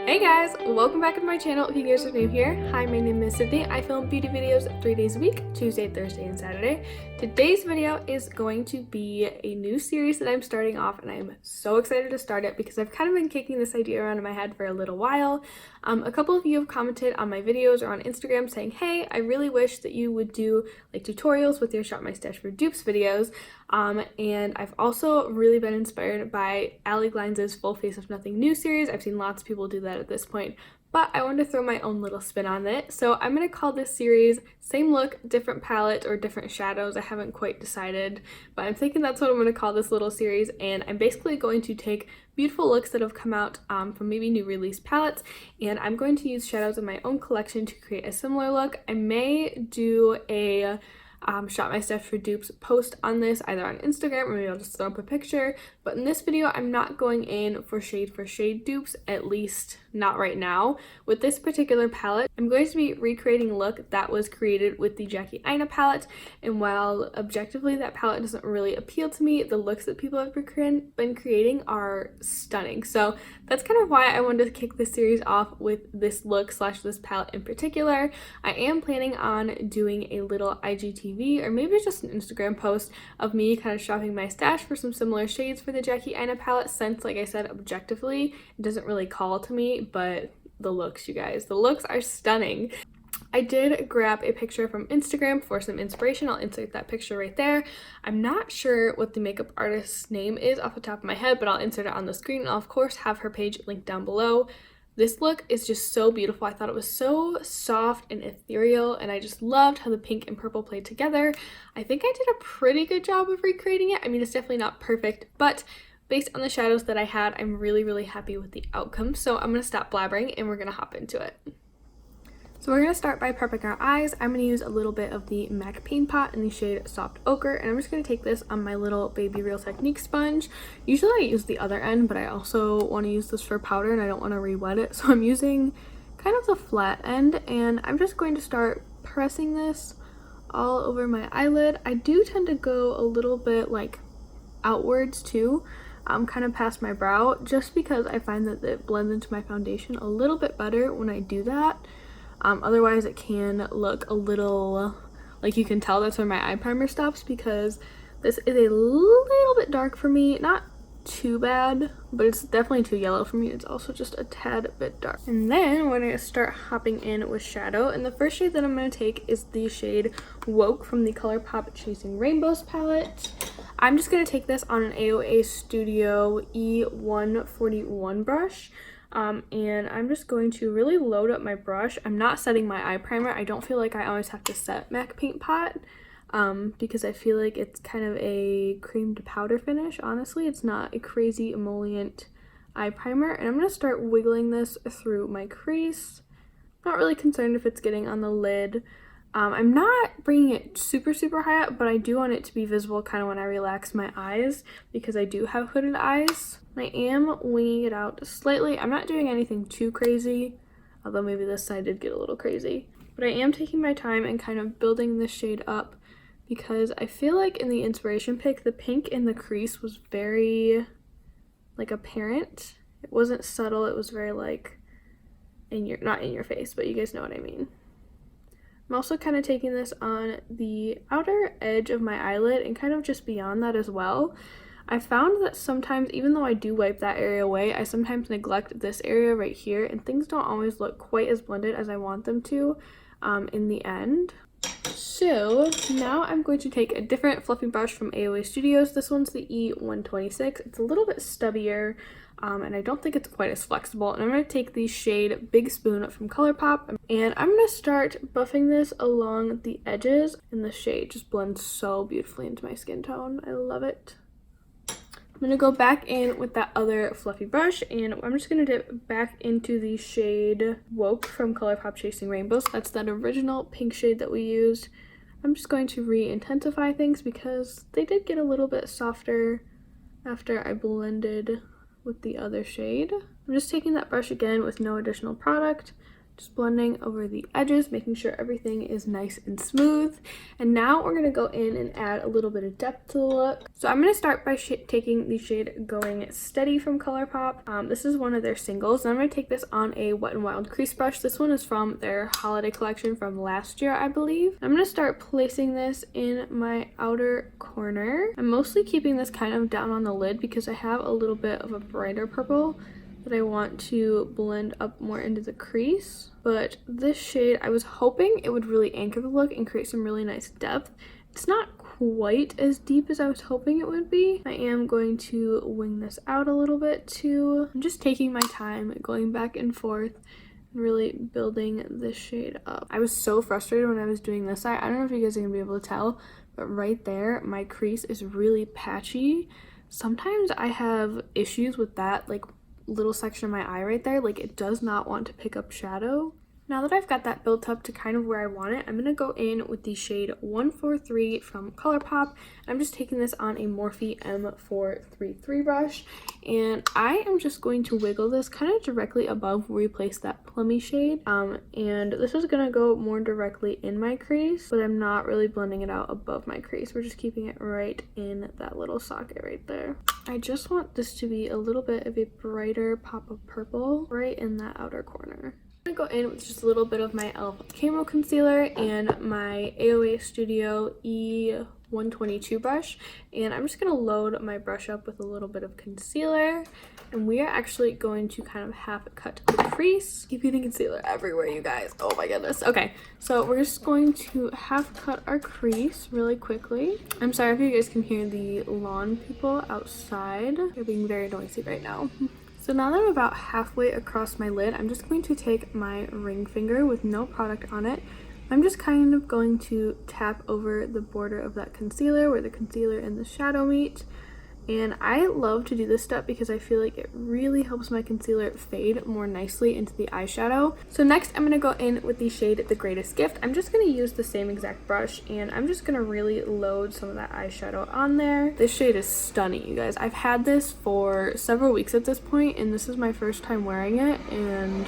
Hey guys, welcome back to my channel if you guys are new here. Hi, my name is Sydney. I film beauty videos 3 days a week, Tuesday, Thursday, and Saturday. Today's video is going to be a new series that I'm starting off, and I'm so excited to start it because I've kind of been kicking this idea around in my head for a little while. A couple of you have commented on my videos or on Instagram saying, hey, I really wish that you would do like tutorials with your Shop My Stash for Dupes videos. And I've also really been inspired by Ali Glines' Full Face of Nothing New series. I've seen lots of people do that at this point, but I wanted to throw my own little spin on it. So I'm going to call this series Same Look, Different Palette, or Different Shadows. I haven't quite decided, but I'm thinking that's what I'm going to call this little series. And I'm basically going to take beautiful looks that have come out from maybe new release palettes, and I'm going to use shadows in my own collection to create a similar look. I may do a Shop My Stash for Dupes post on this either on Instagram, or maybe I'll just throw up a picture. But in this video, I'm not going in for shade dupes, at least not right now. With this particular palette, I'm going to be recreating a look that was created with the Aina palette. And while objectively that palette doesn't really appeal to me, the looks that people have been creating are stunning. So that's kind of why I wanted to kick this series off with this look / this palette in particular. I am planning on doing a little IGTV or maybe just an Instagram post of me kind of shopping my stash for some similar shades for the Aina palette, since, like I said, objectively it doesn't really call to me, but the looks, you guys, the looks are stunning. I did grab a picture from Instagram for some inspiration. I'll insert that picture right there. I'm not sure what the makeup artist's name is off the top of my head, but I'll insert it on the screen. I'll of course have her page linked down below. This look is just so beautiful. I thought it was so soft and ethereal, and I just loved how the pink and purple played together. I think I did a pretty good job of recreating it. I mean, it's definitely not perfect, but based on the shadows that I had, I'm really happy with the outcome. So I'm going to stop blabbering and we're going to hop into it. So we're going to start by prepping our eyes. I'm going to use a little bit of the MAC Paint Pot in the shade Soft Ochre, and I'm just going to take this on my little Baby Real Technique sponge. Usually I use the other end, but I also want to use this for powder and I don't want to re-wet it, so I'm using kind of the flat end, and I'm just going to start pressing this all over my eyelid. I do tend to go a little bit like outwards too, kind of past my brow, just because I find that it blends into my foundation a little bit better when I do that. Otherwise it can look a little, like you can tell that's where my eye primer stops, because this is a little bit dark for me. Not too bad, but it's definitely too yellow for me. It's also just a tad bit dark. And then we're going to start hopping in with shadow, and the first shade that I'm going to take is the shade Woke from the ColourPop Chasing Rainbows palette. I'm just going to take this on an AOA Studio E141 brush. And I'm just going to really load up my brush. I'm not setting my eye primer. I don't feel like I always have to set MAC Paint Pot, because I feel like it's kind of a cream to powder finish. Honestly, it's not a crazy emollient eye primer. And I'm going to start wiggling this through my crease. Not really concerned if it's getting on the lid. I'm not bringing it super high up, but I do want it to be visible kind of when I relax my eyes, because I do have hooded eyes. I am winging it out slightly. I'm not doing anything too crazy, although maybe this side did get a little crazy. But I am taking my time and kind of building this shade up, because I feel like in the inspiration pic, the pink in the crease was very, like, apparent. It wasn't subtle. It was very, like, not in your face, but you guys know what I mean. I'm also kind of taking this on the outer edge of my eyelid and kind of just beyond that as well. I found that sometimes, even though I do wipe that area away, I sometimes neglect this area right here, and things don't always look quite as blended as I want them to in the end. So now I'm going to take a different fluffy brush from AOA Studios. This one's the E126. It's a little bit stubbier, and I don't think it's quite as flexible. And I'm going to take the shade Big Spoon from ColourPop, and I'm going to start buffing this along the edges, and the shade just blends so beautifully into my skin tone. I love it. I'm going to go back in with that other fluffy brush, and I'm just going to dip back into the shade Woke from ColourPop Chasing Rainbows. That's that original pink shade that we used. I'm just going to re-intensify things because they did get a little bit softer after I blended with the other shade. I'm just taking that brush again with no additional product, Just blending over the edges, making sure everything is nice and smooth. And now we're going to go in and add a little bit of depth to the look. So I'm going to start by taking the shade Going Steady from ColourPop. This is one of their singles. And I'm going to take this on a Wet n Wild crease brush. This one is from their holiday collection from last year, I believe. I'm going to start placing this in my outer corner. I'm mostly keeping this kind of down on the lid because I have a little bit of a brighter purple that I want to blend up more into the crease. But this shade, I was hoping it would really anchor the look and create some really nice depth. It's not quite as deep as I was hoping it would be. I am going to wing this out a little bit too. I'm just taking my time, going back and forth, and really building this shade up. I was so frustrated when I was doing this eye. I don't know if you guys are gonna be able to tell, but right there, my crease is really patchy. Sometimes I have issues with that, like, little section of my eye right there, like it does not want to pick up shadow. Now that I've got that built up to kind of where I want it, I'm going to go in with the shade 143 from ColourPop. I'm just taking this on a Morphe M433 brush, and I am just going to wiggle this kind of directly above where we placed that plummy shade. And this is going to go more directly in my crease, but I'm not really blending it out above my crease. We're just keeping it right in that little socket right there. I just want this to be a little bit of a brighter pop of purple right in that outer corner. I'm going to go in with just a little bit of my e.l.f. Camo Concealer and my AOA Studio E122 brush, and I'm just going to load my brush up with a little bit of concealer, and we are actually going to kind of half cut the crease. Keep getting concealer everywhere, you guys. Oh my goodness. Okay, so we're just going to half cut our crease really quickly. I'm sorry if you guys can hear the lawn people outside. They're being very noisy right now. So now that I'm about halfway across my lid, I'm just going to take my ring finger with no product on it. I'm just kind of going to tap over the border of that concealer where the concealer and the shadow meet. And I love to do this step because I feel like it really helps my concealer fade more nicely into the eyeshadow. So next I'm going to go in with the shade The Greatest Gift. I'm just going to use the same exact brush, and I'm just going to really load some of that eyeshadow on there. This shade is stunning, you guys. I've had this for several weeks at this point, and this is my first time wearing it, and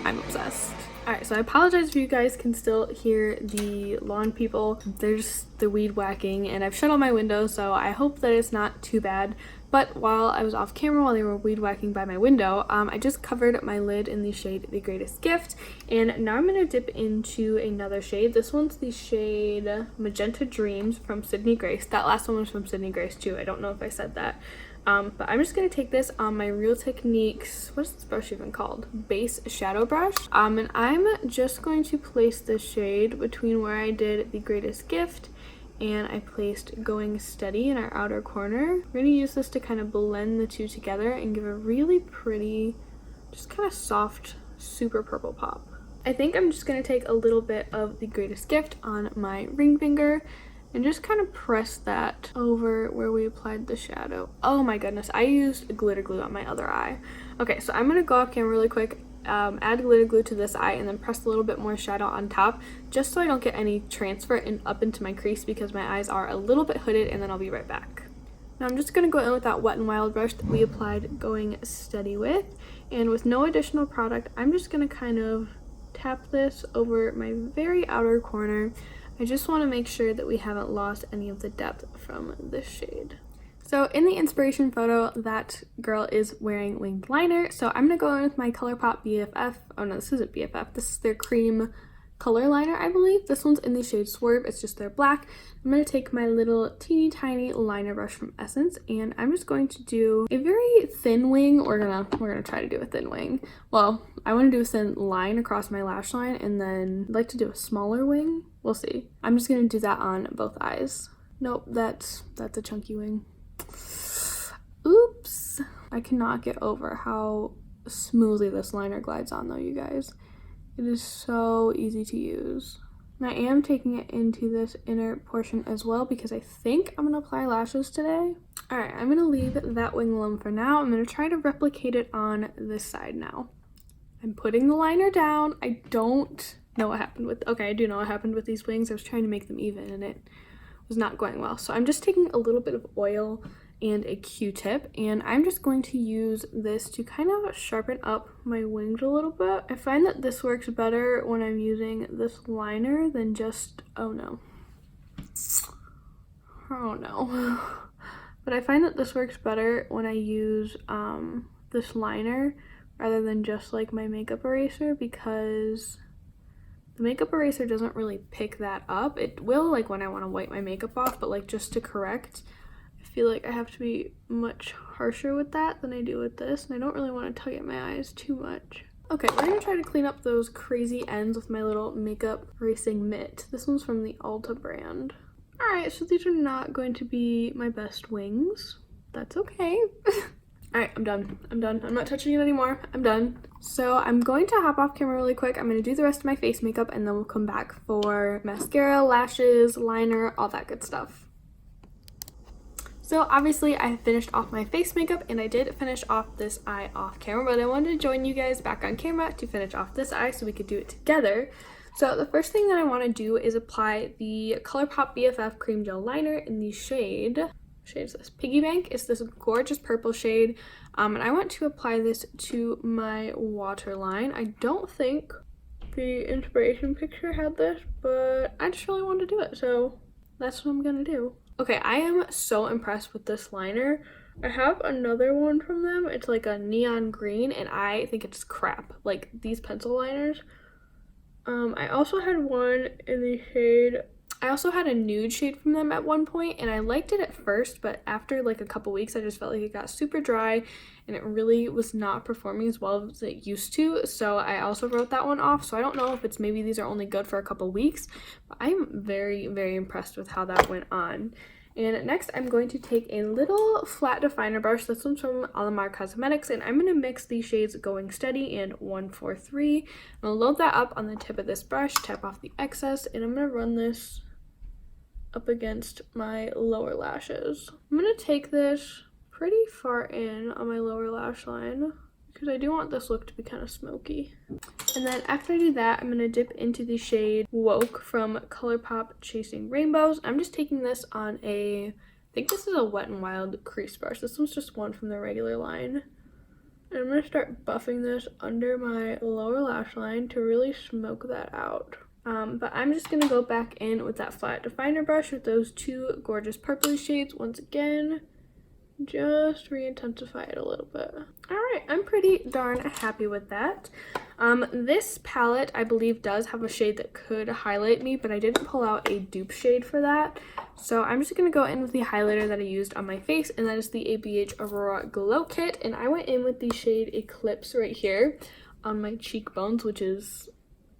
I'm obsessed. Alright, so I apologize if you guys can still hear the lawn people. There's the weed whacking, and I've shut all my windows, so I hope that it's not too bad. But while I was off camera, while they were weed whacking by my window, I just covered my lid in the shade The Greatest Gift. And now I'm going to dip into another shade. This one's the shade Magenta Dreams from Sydney Grace. That last one was from Sydney Grace too. I don't know if I said that. But I'm just going to take this on my Real Techniques, what is this brush even called? Base shadow brush. And I'm just going to place this shade between where I did The Greatest Gift and I placed Going Steady in our outer corner. We're going to use this to kind of blend the two together and give a really pretty, just kind of soft, super purple pop. I think I'm just going to take a little bit of The Greatest Gift on my ring finger and just kind of press that over where we applied the shadow. Oh my goodness, I used glitter glue on my other eye. Okay, so I'm going to go off camera really quick, add glitter glue to this eye, and then press a little bit more shadow on top, just so I don't get any transfer up into my crease because my eyes are a little bit hooded, and then I'll be right back. Now I'm just going to go in with that Wet n Wild brush that we applied Going Steady with, and with no additional product, I'm just going to kind of tap this over my very outer corner. I just want to make sure that we haven't lost any of the depth from this shade. So in the inspiration photo, that girl is wearing winged liner. So I'm going to go in with my ColourPop BFF. Oh no, this isn't BFF. This is their cream color liner, I believe. This one's in the shade Swerve. It's just their black. I'm going to take my little teeny tiny liner brush from Essence, and I'm just going to do a very thin wing. We're gonna try to do a thin wing. Well, I want to do a thin line across my lash line, and then I'd like to do a smaller wing. We'll see. I'm just going to do that on both eyes. Nope, that's a chunky wing. Oops. I cannot get over how smoothly this liner glides on though, you guys. It is so easy to use. And I am taking it into this inner portion as well because I think I'm going to apply lashes today. Alright, I'm going to leave that wing alone for now. I'm going to try to replicate it on this side now. I'm putting the liner down. I don't know what happened with, okay, I do know what happened with these wings. I was trying to make them even and it was not going well. So I'm just taking a little bit of oil and a Q-tip, and I'm just going to use this to kind of sharpen up my wings a little bit. I find that this works better when I'm using this liner than just, oh no, but I find that this works better when I use this liner rather than just like my makeup eraser, because the makeup eraser doesn't really pick that up. It will like when I want to wipe my makeup off, but like just to correct, I feel like I have to be much harsher with that than I do with this, and I don't really want to tug at my eyes too much. Okay, we're gonna try to clean up those crazy ends with my little makeup erasing mitt. This one's from the Ulta brand. All right, so these are not going to be my best wings. That's okay. All right, I'm done. I'm not touching it anymore. I'm done. So I'm going to hop off camera really quick. I'm going to do the rest of my face makeup, and then we'll come back for mascara, lashes, liner, all that good stuff. So obviously I finished off my face makeup, and I did finish off this eye off camera, but I wanted to join you guys back on camera to finish off this eye so we could do it together. So the first thing that I want to do is apply the ColourPop BFF Cream Gel Liner in the shade is this Piggy Bank. It's this gorgeous purple shade, and I want to apply this to my waterline. I don't think the inspiration picture had this, but I just really wanted to do it, so that's what I'm gonna do. Okay, I am so impressed with this liner. I have another one from them. It's like a neon green, and I think it's crap, like these pencil liners. I also had one in the shade, I also had a nude shade from them at one point, and I liked it at first, but after like a couple weeks I just felt like it got super dry and it really was not performing as well as it used to, so I also wrote that one off. So I don't know if it's maybe these are only good for a couple weeks, but I'm very, very impressed with how that went on. And next I'm going to take a little flat definer brush. This one's from Kaleido Cosmetics, and I'm going to mix these shades Going Steady and 143. I'll load that up on the tip of this brush, tap off the excess, and I'm going to run this up against my lower lashes. I'm going to take this pretty far in on my lower lash line because I do want this look to be kind of smoky. And then after I do that, I'm going to dip into the shade Woke from ColourPop Chasing Rainbows. I'm just taking this on I think this is a Wet n Wild crease brush. This one's just one from the regular line. And I'm going to start buffing this under my lower lash line to really smoke that out. But I'm just going to go back in with that flat definer brush with those two gorgeous purpley shades once again. Just re-intensify it a little bit. Alright, I'm pretty darn happy with that. This palette, I believe, does have a shade that could highlight me, but I didn't pull out a dupe shade for that. So I'm just going to go in with the highlighter that I used on my face, and that is the ABH Aurora Glow Kit. And I went in with the shade Eclipse right here on my cheekbones, which is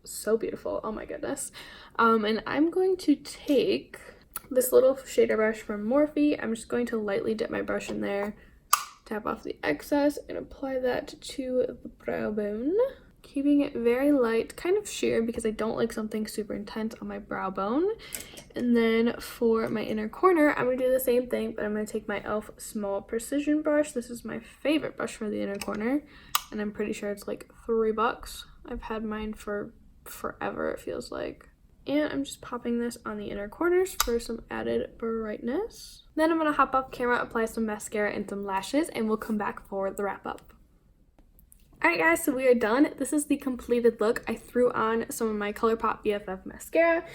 so beautiful. Oh my goodness. And I'm going to take this little shader brush from Morphe. I'm just going to lightly dip my brush in there, tap off the excess, and apply that to the brow bone, keeping it very light, kind of sheer because I don't like something super intense on my brow bone. And then for my inner corner, I'm going to do the same thing, but I'm going to take my e.l.f. Small Precision brush. This is my favorite brush for the inner corner, and I'm pretty sure it's like $3. I've had mine for forever, it feels like. And I'm just popping this on the inner corners for some added brightness. Then I'm going to hop off camera, apply some mascara and some lashes, and we'll come back for the wrap up. Alright guys, so we are done. This is the completed look. I threw on some of my ColourPop BFF mascara.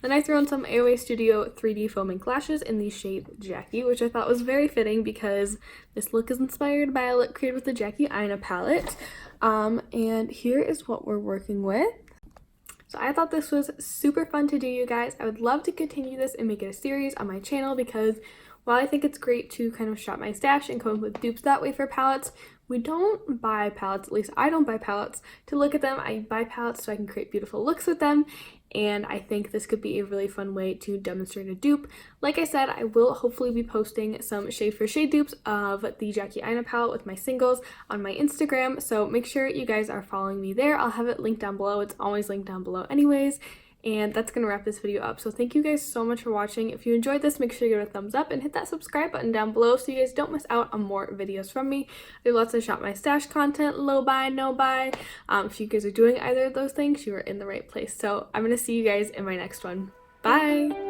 Then I threw on some AOA Studio 3D Foam Ink lashes in the shade Jackie, which I thought was very fitting because this look is inspired by a look created with the Jackie Aina palette. And here is what we're working with. So I thought this was super fun to do, you guys. I would love to continue this and make it a series on my channel because while I think it's great to kind of shop my stash and come up with dupes that way for palettes, we don't buy palettes, at least I don't buy palettes to look at them. I buy palettes so I can create beautiful looks with them, and I think this could be a really fun way to demonstrate a dupe. Like I said, I will hopefully be posting some shade for shade dupes of the Jackie Aina palette with my singles on my Instagram, so make sure you guys are following me there. I'll have it linked down below. It's always linked down below anyways. And that's going to wrap this video up. So thank you guys so much for watching. If you enjoyed this, make sure you give it a thumbs up and hit that subscribe button down below so you guys don't miss out on more videos from me. I do lots of shop my stash content, low buy, no buy. If you guys are doing either of those things, you are in the right place. So I'm going to see you guys in my next one. Bye!